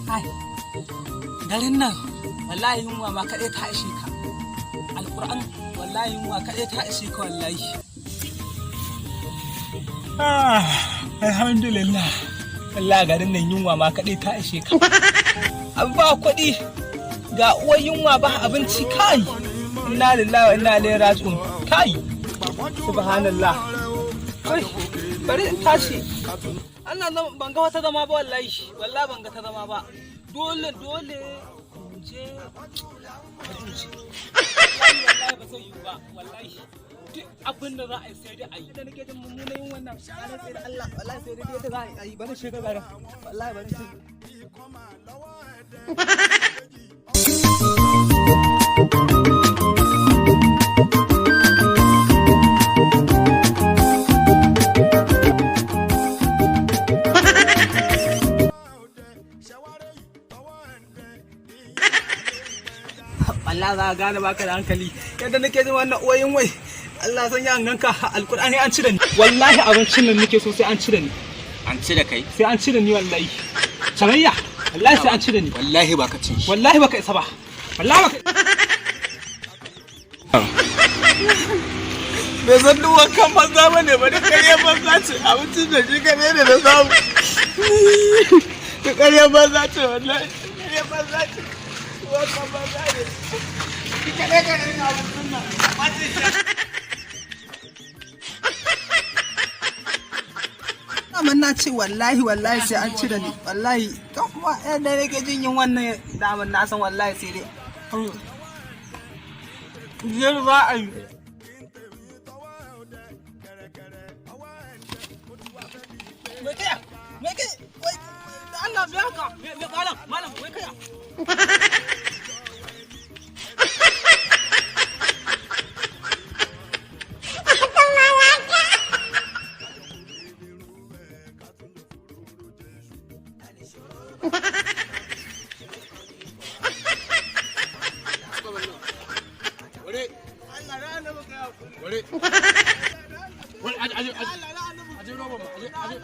Hai, garin nan wallahi yunwa ma kaɗai ta ishe ka. Alƙur'an wallahi yunwa kaɗai ta ishe ka wallahi. Alhamdulillah. Wallahi garin nan yunwa ma kaɗai ta ishe ka. An ba kuɗi ga uwar yunwa ba abinci kai. Inna lillahi wa inna ilaihi raji'un kai. Subhanallah. Kai, bari in tashi. Allah ban ga wata zama ba wallahi. Wallahi ban ga ta zama ba. Dole in je wallahi ba zai yi ba wallahi. Duk abin da za a yi sai dai a yi. Da nake jin mummunan yin wannan ranar sai da Allah wallahi sai dai yadda za a yi bari shiga garin. Wallahi bari shiga. Allah za a gane baka da hankali yadda nake jin wannan uwayin wai Allah san ya ganka alkur'ani an cire ni wallahi abincin nan nake so sai an cire ni an cire kai sai an cire ni wallahi sanayya wallahi sai an cire ni wallahi baka cin shi wallahi baka isa ba wallahi baka bai san duk wankan banza bane ba da ƙarya banza ce abincin da shi kare ne da samu da ƙarya banza ce wallahi ƙarya banza ce wankan banza ne shi kare ne abincin nan daman na ce wallahi sai an cire ni wallahi kan kuma yadda nake jin yin wannan daman na san wallahi sai dai zai za a yi mai kaya wai Allah biya ka malam wai kaya Wani aje roba ma aje